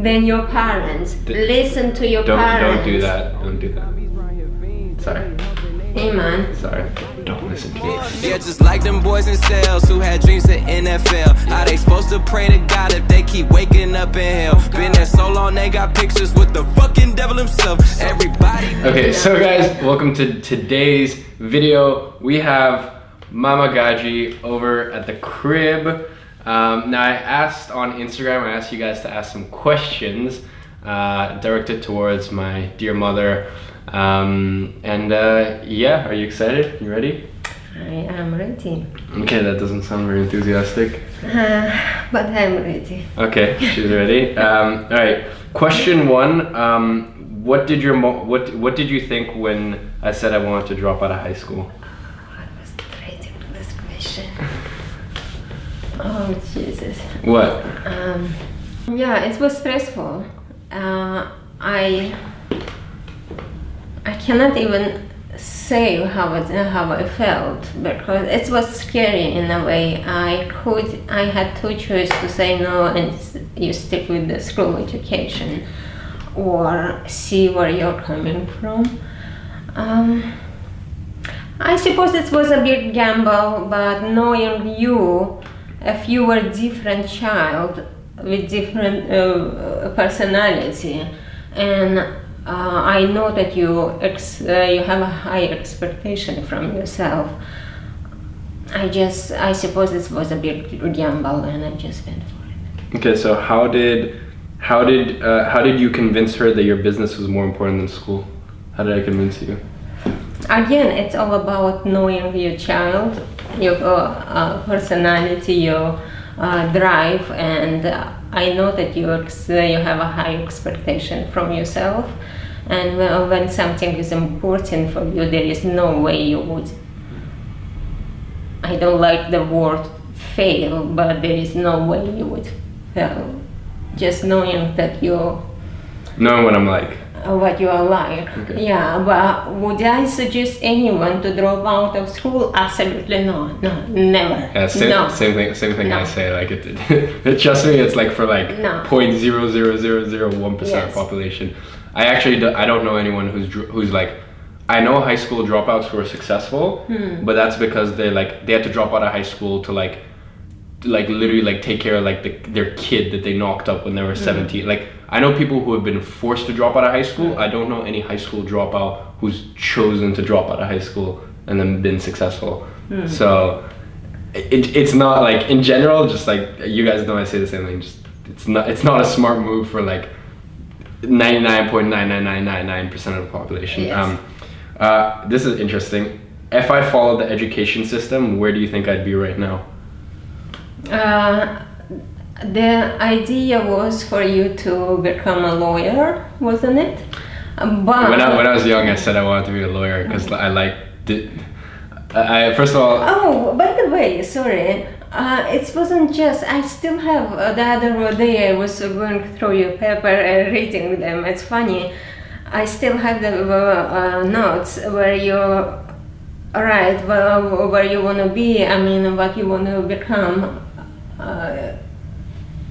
than your parents. Listen to your parents. Don't do that. Don't do that. Sorry. Iman. Sorry. Don't listen to me. Yeah, just like them boys in sales who had dreams of NFL. How they supposed to pray to God if they keep waking up in hell? Been there so long they got pictures with the fucking devil himself. Everybody. Okay, so guys, welcome to today's video. We have Iman Gadzhi over at the crib. Now I asked on Instagram, I asked you guys to ask some questions directed towards my dear mother. Yeah, are you excited? You ready? I am ready. Okay, that doesn't sound very enthusiastic. But I'm ready. Okay, she's ready. All right. Question one. What did you think when I said I wanted to drop out of high school? I was waiting for this question. Oh Jesus. What? Yeah, it was stressful. I cannot even say how I felt, because it was scary in a way. I had two choices to say no and you stick with the school education, or see where you're coming from. I suppose it was a big gamble, but knowing you, if you were a different child with different personality, and I know that you have a high expectation from yourself. I suppose it was a big gamble, and I just went for it. Okay, so how did you convince her that your business was more important than school? How did I convince you? Again, it's all about knowing your child, your personality, your drive, and I know that you have a high expectation from yourself, and when something is important for you, there is no way you would. I don't like the word fail, but there is no way you would fail. Just knowing that knowing what I'm like. What you are like. Okay. Yeah, but would I suggest anyone to drop out of school? Absolutely no, never. Yeah, same thing. No. I say, like trust me, it's like for like 0.00001% of population. I don't know anyone who's like, I know high school dropouts who are successful, but that's because they had to drop out of high school to like literally take care of their kid that they knocked up when they were 17. Like, I know people who have been forced to drop out of high school. I don't know any high school dropout who's chosen to drop out of high school and then been successful. So it's not like, in general, just like you guys know I say the same thing, just it's not a smart move for like 99.99999% of the population. Yes. This is interesting. If I followed the education system, where do you think I'd be right now? The idea was for you to become a lawyer, wasn't it? But when I was young, I said I wanted to be a lawyer because I liked it. First of all. Oh, by the way, sorry. It wasn't just. I still have the other day. I was going through your paper and reading them. It's funny. I still have the notes where you write where you want to be. I mean, what you want to become.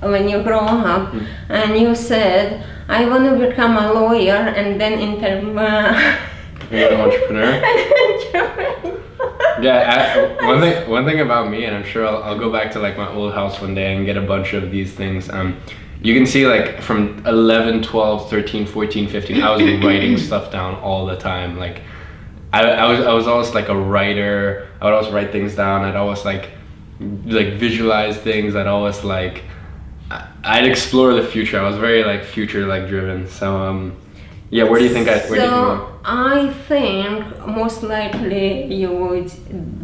When you grow up, and you said, I want to become a lawyer, and then You're an entrepreneur? Yeah, one thing about me, and I'm sure I'll go back to like my old house one day and get a bunch of these things. You can see like from 11, 12, 13, 14, 15, I was writing stuff down all the time. Like I was always like a writer. I would always write things down. I'd always like visualize things. I'd explore the future. I was very like future driven. So yeah, where do you think where do you go? I think most likely you would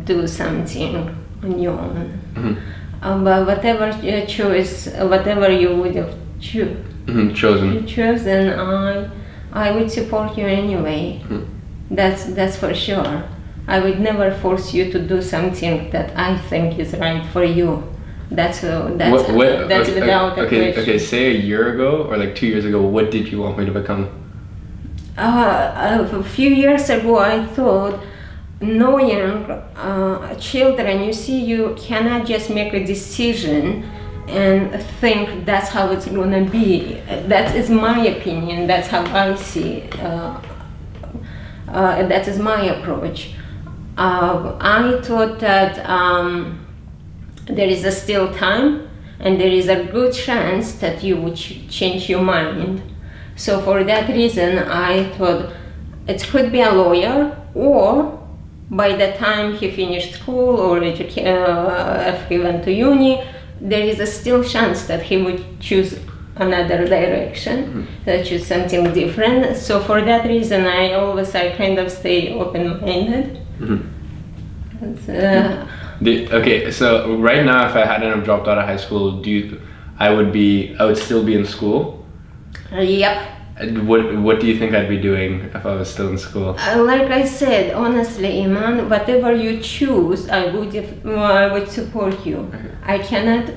do something on your own. But whatever you would have chosen, I would support you anyway. That's for sure. I would never force you to do something that I think is right for you. That's without a question. Okay, say a year ago or like 2 years ago, what did you want me to become? A few years ago, I thought, knowing children, you see, you cannot just make a decision and think that's how it's gonna be. That is my opinion. That's how I see. That is my approach. I thought that there is still time, and there is a good chance that you would change your mind. So for that reason, I thought it could be a lawyer, or by the time he finished school or if he went to uni, there is still chance that he would choose another direction, choose something different. So for that reason, I kind of stay open-minded. Okay, so right now, if I hadn't have dropped out of high school, I would still be in school? Yep. What do you think I'd be doing if I was still in school? Like I said, honestly, Iman, whatever you choose, I would support you. I cannot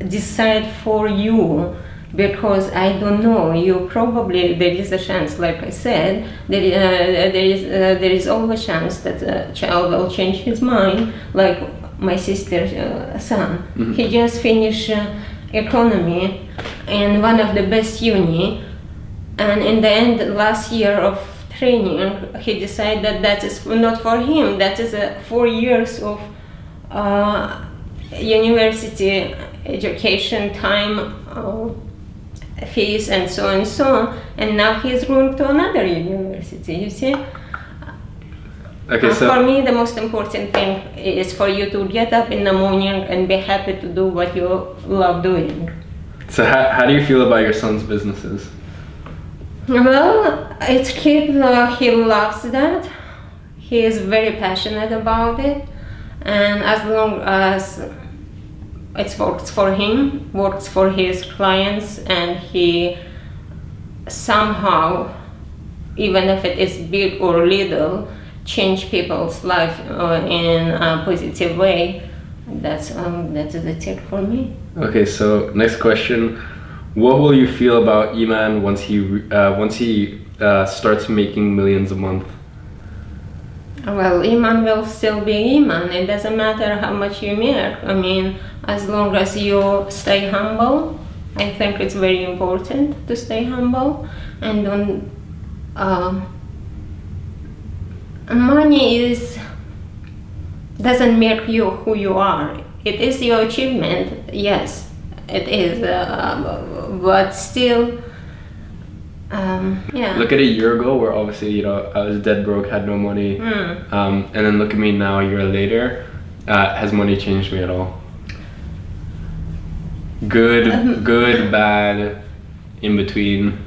decide for you because I don't know. There is a chance, like I said, there is always a chance that a child will change his mind, like my sister's son. He just finished economy in one of the best uni. And in the end, last year of training, he decided that is not for him. That is 4 years of university education time, fees, and so on and so on. And now he's going to another university, you see? Okay, so for me, the most important thing is for you to get up in the morning and be happy to do what you love doing. So how do you feel about your son's businesses? Well, it's kid, he loves that. He is very passionate about it, and as long as it works for him, works for his clients, and he somehow, even if it is big or little, change people's life in a positive way, that's the tick for me. Okay, so next question. What will you feel about Iman once he starts making millions a month? Well, Iman will still be Iman. It doesn't matter how much you make. I mean, as long as you stay humble, I think it's very important to stay humble and don't. Money doesn't make you who you are. It is your achievement, yes. It is, but still, yeah. Look at a year ago where obviously, I was dead broke, had no money. And then look at me now, a year later. Has money changed me at all? Good, bad, in between?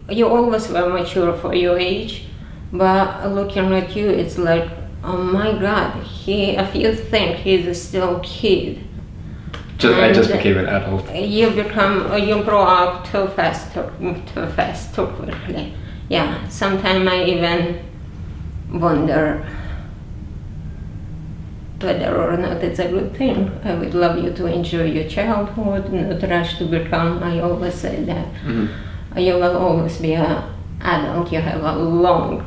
You always were mature for your age, but looking at you, it's like, oh my God, if you think he's still a kid. I just became an adult. You grow up too fast, too quickly. Yeah, sometimes I even wonder whether or not it's a good thing. I would love you to enjoy your childhood, not rush to become, I always say that. You will always be an adult, you have a long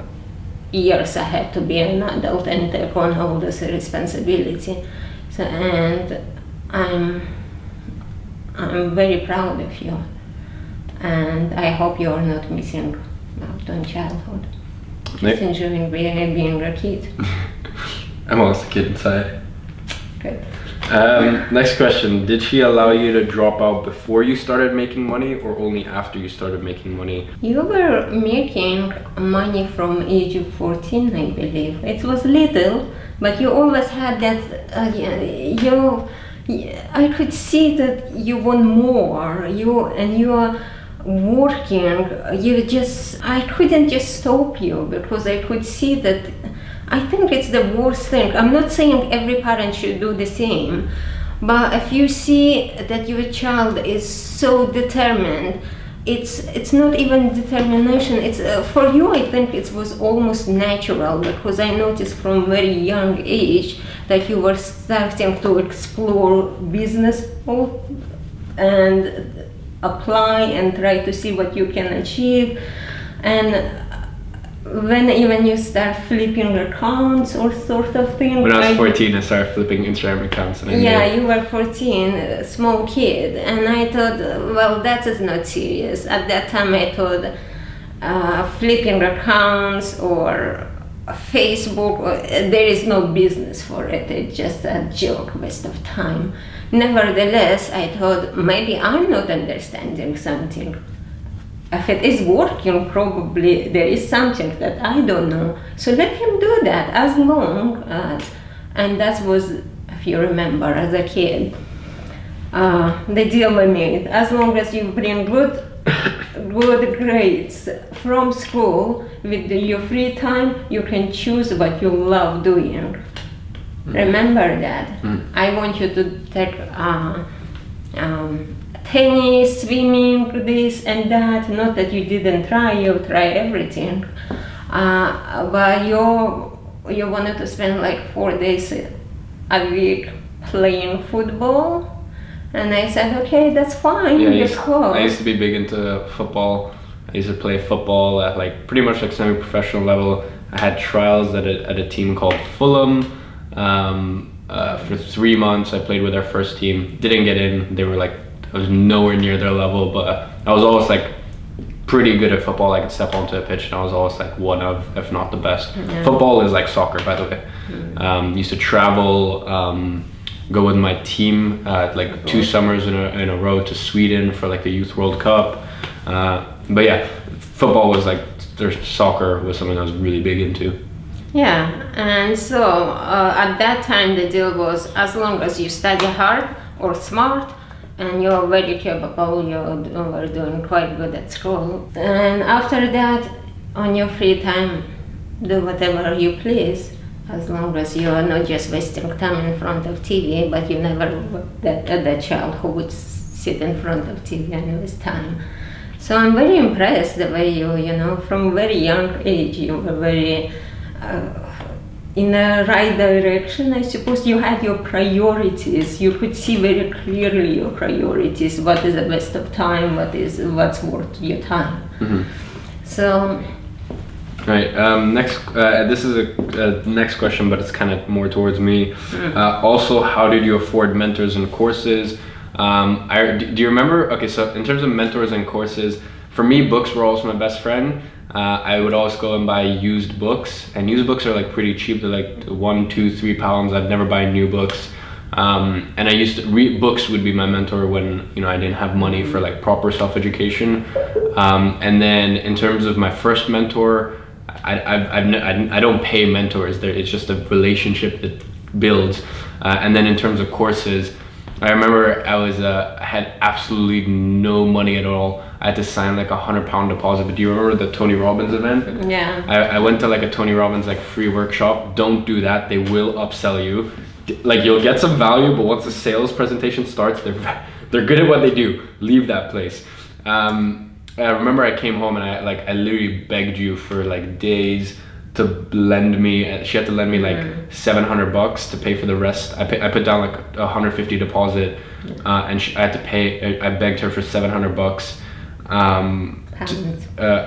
years ahead to be an adult and take on all this responsibility. So, and I'm very proud of you, and I hope you are not missing out on childhood. Just enjoying being a kid. I'm always a kid inside. Good. Next question. Did she allow you to drop out before you started making money or only after you started making money? You were making money from age of 14, I believe. It was little, but you always had that, I could see that you want more, you are working, I couldn't just stop you because I could see that. I think it's the worst thing. I'm not saying every parent should do the same, but if you see that your child is so determined, it's not even determination. It's for you. I think it was almost natural because I noticed from very young age that you were starting to explore business and apply and try to see what you can achieve, and when even you start flipping accounts or sort of thing. When I was 14, I started flipping Instagram accounts. And you were 14, a small kid, and I thought, well, that is not serious. At that time, I thought flipping accounts or Facebook, there is no business for it. It's just a joke, waste of time. Nevertheless, I thought maybe I'm not understanding something. If it is working, probably there is something that I don't know. So let him do that as long as, and that was, if you remember, as a kid, the deal we made. As long as you bring good grades from school, with your free time, you can choose what you love doing. Remember that. I want you to take tennis, swimming, this and that. Not that you didn't try, you tried everything. But you wanted to spend like 4 days a week playing football. And I said, okay, that's fine. I used to be big into football. I used to play football at like pretty much like semi-professional level. I had trials at a team called Fulham. For 3 months, I played with our first team. Didn't get in. They were like, I was nowhere near their level, but I was always like pretty good at football. I could step onto a pitch and I was always like one of, if not the best. Yeah. Football is like soccer, by the way. Used to travel, go with my team like 2 summers in a row to Sweden for like the Youth World Cup. But yeah, football was like, soccer was something I was really big into. Yeah, and so at that time the deal was, as long as you study hard or smart and you're very capable, you were doing quite good at school. And after that, on your free time, do whatever you please, as long as you are not just wasting time in front of TV, but you never were that child who would sit in front of TV and waste time. So I'm very impressed the way you from very young age, you were very in the right direction. I suppose you had your priorities. You could see very clearly your priorities. What is the best of time? What's worth your time? So. Right. Next. This is a next question, but it's kind of more towards me. Also, how did you afford mentors and courses? Do you remember? Okay, so in terms of mentors and courses, for me, books were also my best friend. I would always go and buy used books, and used books are like pretty cheap. They're like £1, £2, £3. I'd never buy new books. And I used to read books would be my mentor when I didn't have money for like proper self-education. And then in terms of my first mentor, I don't pay mentors. It's just a relationship that builds. And then in terms of courses, I remember I had absolutely no money at all. I had to sign like £100 deposit. But do you remember the Tony Robbins event? Yeah. I went to like a Tony Robbins like free workshop. Don't do that. They will upsell you. Like you'll get some value, but once the sales presentation starts, they're good at what they do. Leave that place. I remember I came home and I literally begged you for like days to lend me. She had to lend me like $700 to pay for the rest. I put down like $150 deposit, and I had to pay. I begged her for $700.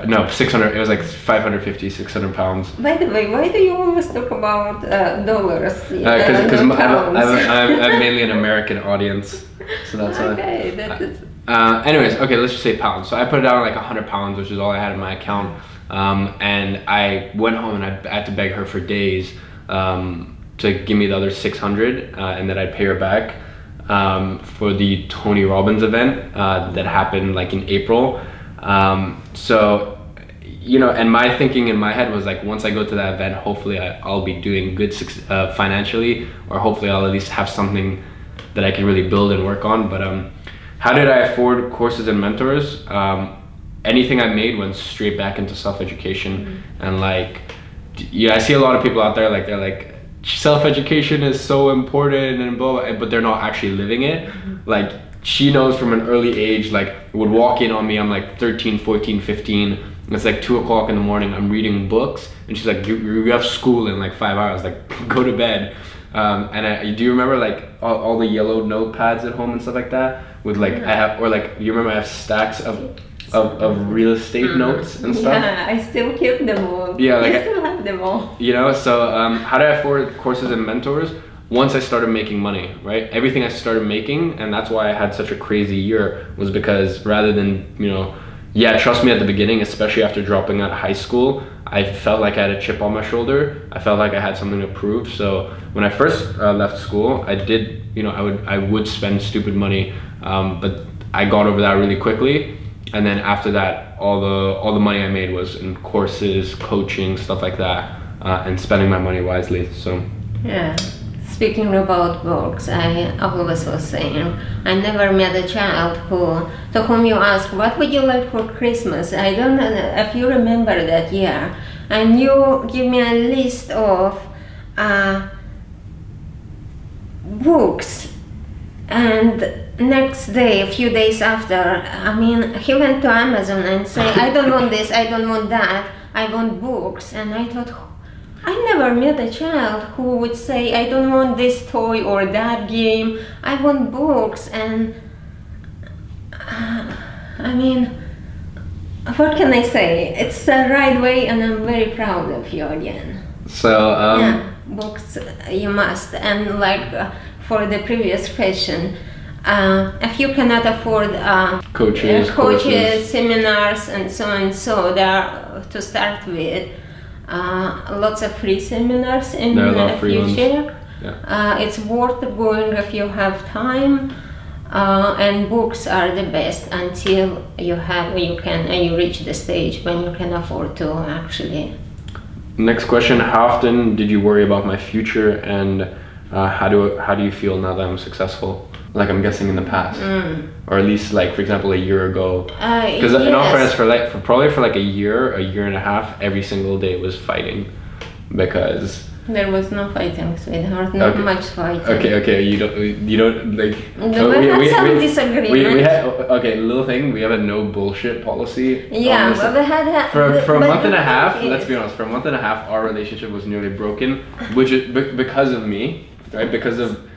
No, 600. It was like 550, 600 pounds. By the way, why do you always talk about dollars? Because I'm mainly an American audience, so that's why. Okay, that's it. Anyways, okay, let's just say pounds. So I put down like £100, which is all I had in my account. And I went home and I had to beg her for days to give me the other 600, and then I'd pay her back for the Tony Robbins event that happened like in April. So, and my thinking in my head was like, once I go to that event, hopefully I'll be doing good financially, or hopefully I'll at least have something that I can really build and work on. But how did I afford courses and mentors? Anything I made went straight back into self-education. And like, I see a lot of people out there, like they're like, self-education is so important and blah, blah, but they're not actually living it. Like, she knows from an early age, like would walk in on me, I'm like 13, 14, 15. It's like 2 o'clock in the morning, I'm reading books. And she's like, you have school in like 5 hours, like go to bed. And do you remember like all the yellow notepads at home and stuff like that? with like I have, or like you remember I have stacks of real estate notes and stuff. Yeah, I still keep them all. Yeah, like I still have them all. You know, so how did I afford courses and mentors? Once I started making money, right? Everything I started making, and that's why I had such a crazy year, was because rather than, you know, yeah, trust me, at the beginning, especially after dropping out of high school, I felt like I had a chip on my shoulder. I felt like I had something to prove. So when I first left school, I did, you know, I would spend stupid money, but I got over that really quickly. And then after that, all the money I made was in courses, coaching, stuff like that, and spending my money wisely. So yeah. Speaking about books, I always was saying, I never met a child to whom you ask, what would you like for Christmas? I don't know if you remember that year. And you give me a list of books. And next day, a few days after, I mean, he went to Amazon and said, I don't want this, I don't want that, I want books. And I thought, I never met a child who would say, I don't want this toy or that game, I want books. And I mean, what can I say? It's the right way, and I'm very proud of you again. So, yeah, books you must. And like for the previous question, if you cannot afford coaches, seminars, and so there to start with, lots of free seminars in the future. Yeah. It's worth going if you have time, and books are the best until you reach the stage when you can afford to actually. Next question: how often did you worry about my future, and how do you feel now that I'm successful? Like, I'm guessing in the past, or at least like, for example, a year ago. Because yes. in all fairness, for probably like a year and a half, every single day was fighting, because there was no fighting, sweetheart. Not much fighting. Okay. You don't like. We had some disagreements. We had little thing. We have a no bullshit policy. Yeah, but we had for a month and a half. Let's be honest. For a month and a half, our relationship was nearly broken, which is because of me, right? Because of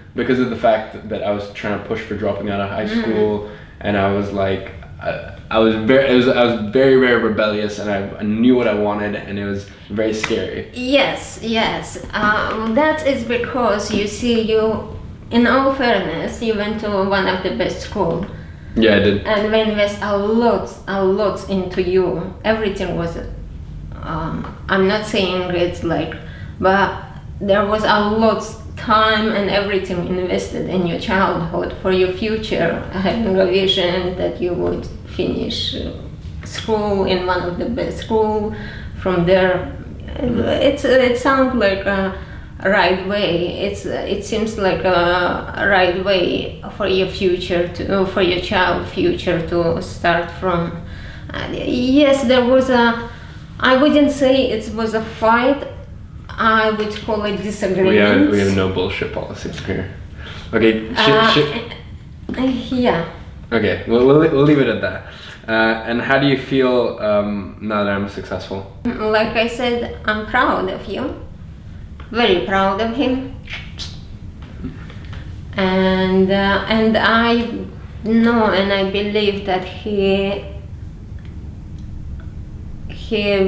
the fact that I was trying to push for dropping out of high school, and I was like, I was very, very rebellious, and I knew what I wanted, and it was very scary. Yes. That is because you see, in all fairness, you went to one of the best schools. Yeah, I did. And we invest a lot into you. Everything was, I'm not saying it's like, but there was a lot time and everything invested in your childhood for your future, having a vision that you would finish school in one of the best school. From there, it sounds like a right way. It seems like a right way for your future for your child future to start from. Yes, there was I wouldn't say it was a fight. I would call it disagreement. We have no bullshit policies here. Okay. Yeah. Okay. We'll leave it at that. And how do you feel now that I'm successful? Like I said, I'm proud of you. Very proud of him. And I know and I believe that he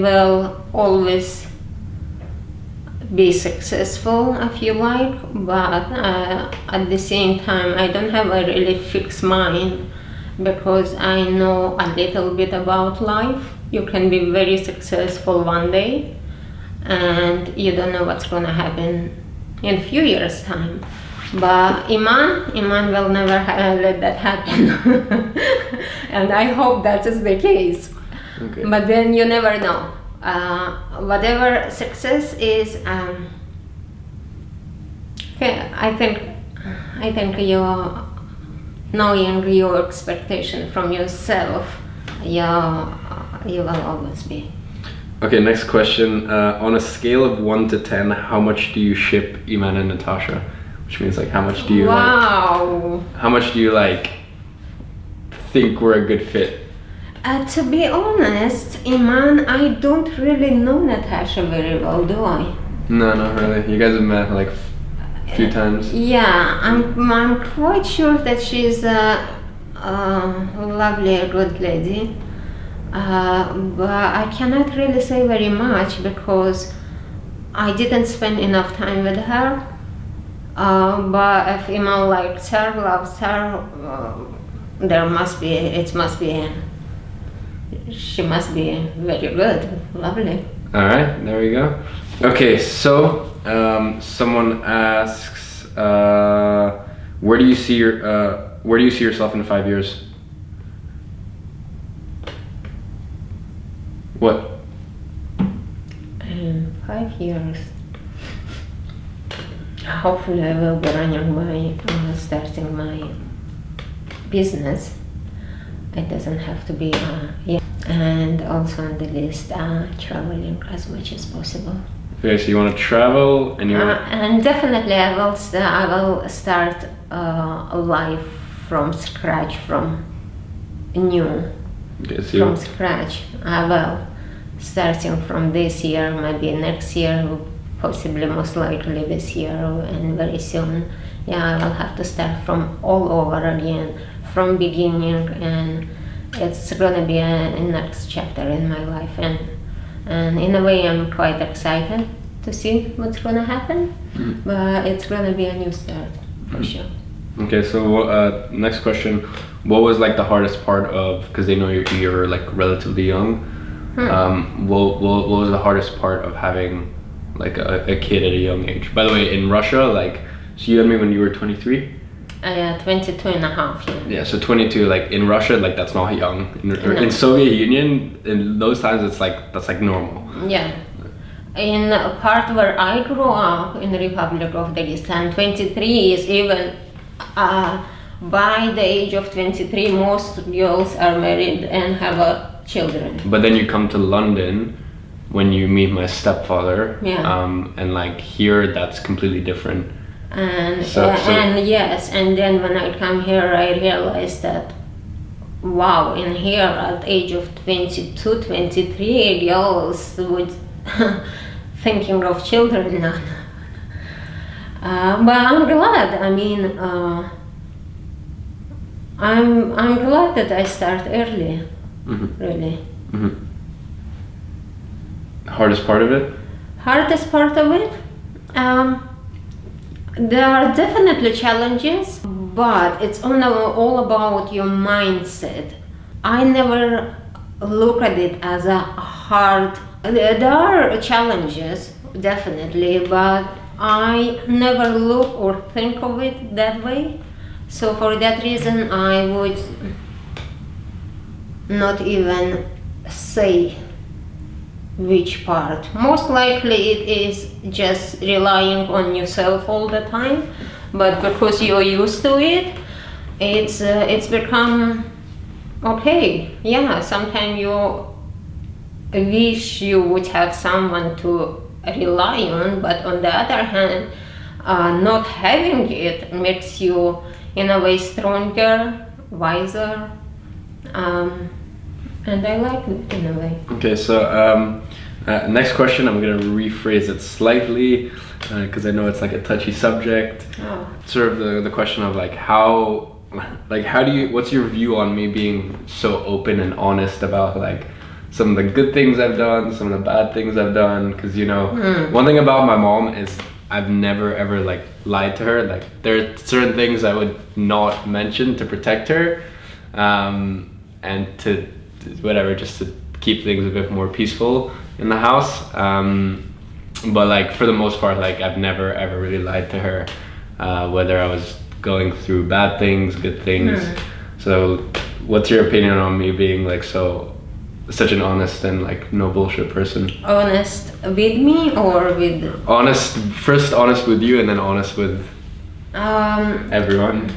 will always be successful, if you like, but at the same time I don't have a really fixed mind, because I know a little bit about life. You can be very successful one day and you don't know what's gonna happen in a few years' time. But Iman will never let that happen. And I hope that is the case. Okay. But then you never know. Whatever success is, I think you're knowing your expectation from yourself, you will always be. Okay, next question. On a scale of 1 to 10, how much do you ship Iman and Natasha? Which means like, how much do you like think we're a good fit? To be honest, Iman, I don't really know Natasha very well, do I? No, not really. You guys have met like a few times. Yeah, I'm quite sure that she's lovely, good lady. But I cannot really say very much because I didn't spend enough time with her. But if Iman likes her, loves her, she must be very good, lovely. All right, there we go. Okay, so someone asks, where do you see yourself in 5 years? What? In 5 years, hopefully I will be running starting my business. It doesn't have to be, and also on the list, traveling as much as possible. Okay, so you want to travel and and definitely I will start a life from scratch, from new. Okay, so From scratch. I will, starting from this year, maybe next year, possibly most likely this year, and very soon. Yeah, I will have to start from all over again, from beginning, and it's gonna be a next chapter in my life, and in a way I'm quite excited to see what's gonna happen, but it's gonna be a new start for sure. Okay, so next question. What was like the hardest part of, because they know you're like relatively young, what was the hardest part of having like a kid at a young age? By the way, in Russia, like, so you had me when you were 23? 22 and a half, yeah. Yeah, so 22, like in Russia, like that's not young. No. In Soviet Union, in those times, that's like normal. Yeah. In a part where I grew up, in the Republic of Dagestan, 23 is even, by the age of 23, most girls are married and have children. But then you come to London when you meet my stepfather, and like here, that's completely different. And yes, and then when I come here, I realized that, wow, in here at age of 22, 23, girls would thinking of children now. But I'm glad. I mean, I'm glad that I start early. Really. Hardest part of it? Hardest part of it? There are definitely challenges, but it's all about your mindset. I never look at it as a hard. There are challenges, definitely, but I never look or think of it that way. So for that reason, I would not even say which part. Most likely it is just relying on yourself all the time, but because you're used to it, it's become okay. Yeah, sometimes you wish you would have someone to rely on, but on the other hand, not having it makes you in a way stronger, wiser, and I like it in a way. Okay, so next question, I'm gonna rephrase it slightly because I know it's like a touchy subject. Sort of the question of like how do you, what's your view on me being so open and honest about like some of the good things I've done, some of the bad things I've done? Because you know, one thing about my mom is I've never ever like lied to her. Like there are certain things I would not mention to protect her, and to whatever, just to keep things a bit more peaceful in the house. But like for the most part, like I've never ever really lied to her, whether I was going through bad things, good things. So what's your opinion on me being like such an honest and like no bullshit person? Honest with me or with? First honest with you and then honest with everyone.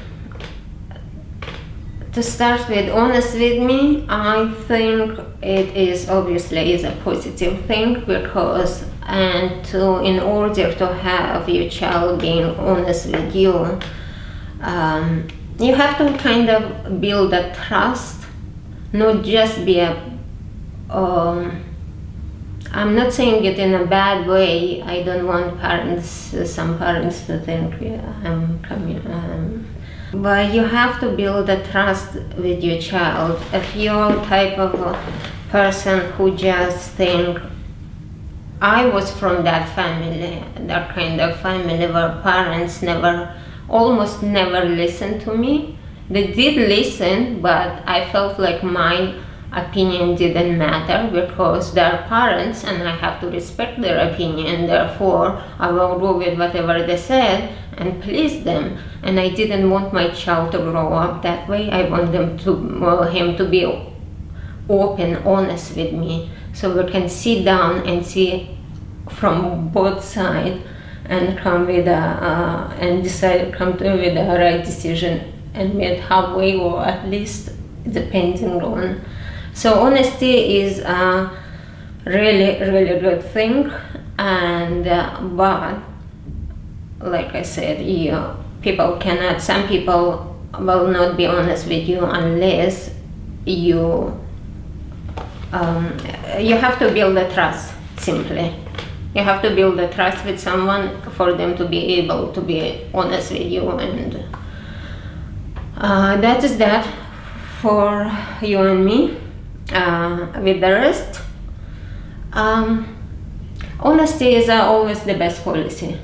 To start with, honest with me, I think it is obviously is a positive thing, because in order to have your child being honest with you, you have to kind of build a trust, not just be a I'm not saying it in a bad way. I don't want some parents to think I'm But you have to build a trust with your child. If you're type of a person who just think, I was from that family, that kind of family where parents almost never listened to me. They did listen, but I felt like my opinion didn't matter because they're parents and I have to respect their opinion. Therefore, I will go with whatever they said and please them. And I didn't want my child to grow up that way. I want him to be open, honest with me, so we can sit down and see from both sides and come with with a right decision and meet halfway, or at least depending on. So honesty is a really, really good thing, and but like I said, some people will not be honest with you unless you have to build a trust, simply. You have to build a trust with someone for them to be able to be honest with you, and that is that for you and me. With the rest, honesty is always the best policy.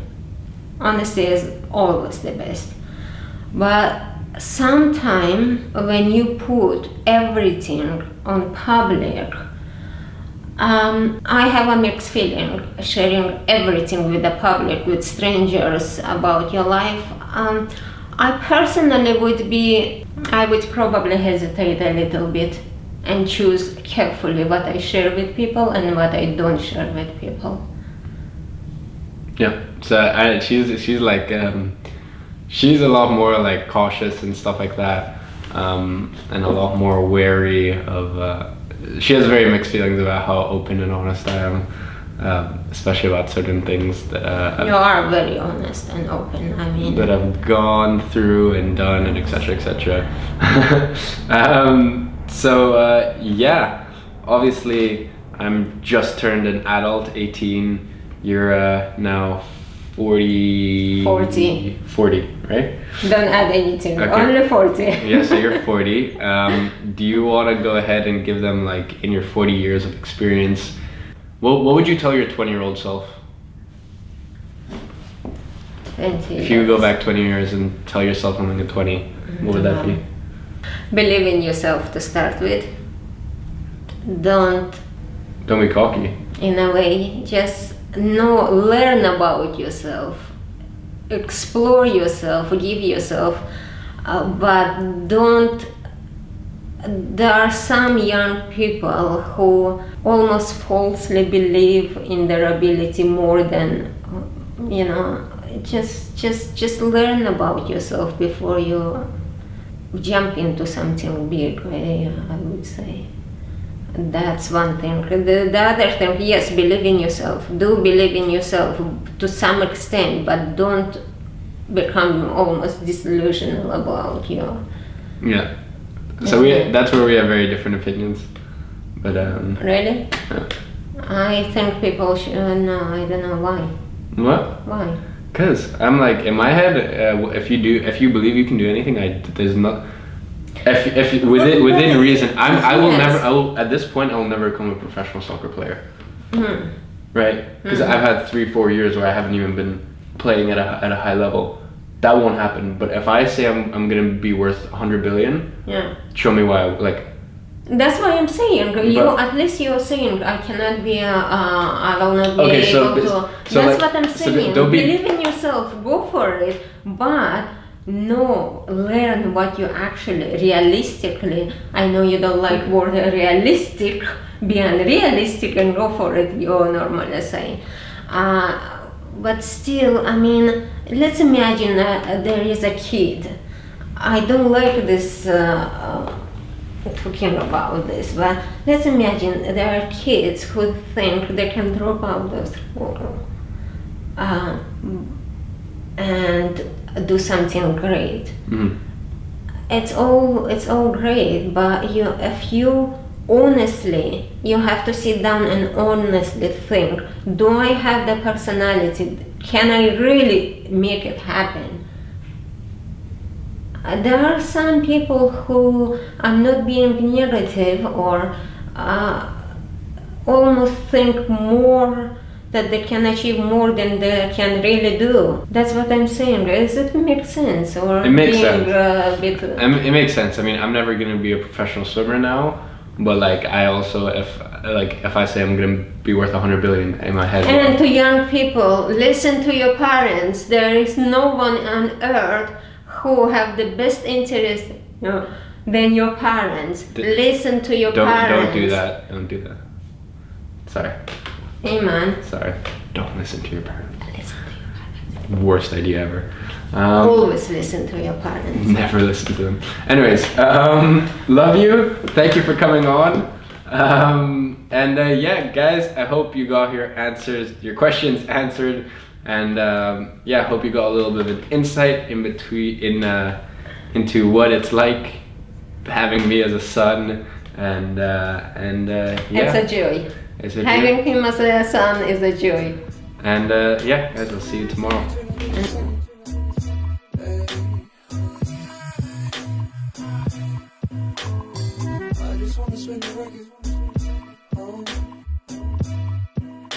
Honesty is always the best. But sometimes when you put everything on public, I have a mixed feeling sharing everything with the public, with strangers about your life. I personally would probably hesitate a little bit and choose carefully what I share with people and what I don't share with people. Yeah, so she's like she's a lot more like cautious and stuff like that, and a lot more wary of. She has very mixed feelings about how open and honest I am, especially about certain things that you are very honest and open. I mean, that I've gone through and done, and etc. etc. Yeah, obviously I'm just turned an adult, 18. You're now 40, right? Don't add anything, okay. Only 40. Yeah, so you're 40. Do you want to go ahead and give them, like, in your 40 years of experience, what would you tell your 20-year-old self? 20 If you go back 20 years and tell yourself something at 20, what would that be? Believe in yourself to start with. Don't be cocky. In a way, just learn about yourself, explore yourself, forgive yourself, but don't. There are some young people who almost falsely believe in their ability more than, just learn about yourself before you jump into something big, I would say. That's one thing. The other thing, yes, believe in yourself. Do believe in yourself to some extent, but don't become almost disillusional about your... Yeah. So that's where we have very different opinions. But Really? Yeah. I think people should... No, I don't know why. What? Why? Because I'm like, in my head, if you believe you can do anything, there's not... If within reason, at this point I will never become a professional soccer player, right? Because I've had 3-4 years where I haven't even been playing at a high level. That won't happen. But if I say I'm gonna be worth 100 billion, show me why. Like, that's why I'm saying. At least you're saying I cannot be. I will not be able to. That's what I'm saying. Believe in yourself. Go for it. But. No, learn what you actually realistically. I know you don't like word realistic. Be unrealistic and go for it. You normally say, but still, I mean, let's imagine there is a kid. I don't like this talking about this, but let's imagine there are kids who think they can drop out of school and do something great. Mm-hmm. It's all great, but if you honestly, you have to sit down and honestly think, do I have the personality? Can I really make it happen? there are some people who are not being negative or almost think more that they can achieve more than they can really do. That's what I'm saying. Does it make sense? Or It makes being sense. a bit... It makes sense. I mean, I'm never gonna be a professional swimmer now, but like I also, if I say I'm gonna be worth 100 billion in my head. And to young people, listen to your parents. There is no one on earth who have the best interest than your parents. Listen to your parents. Don't do that. Don't do that. Sorry. Amen. Sorry. Don't listen to your parents. Listen to your parents. Worst idea ever. Always listen to your parents. Never listen to them. Anyways, love you. Thank you for coming on. Yeah, guys, I hope you got your questions answered, and yeah, I hope you got a little bit of an insight into what it's like having me as a son, and yeah. It's a joy. It's a Having joy. him as a son is a joy. And yeah, guys, I'll see you tomorrow. I just wanna spin the record.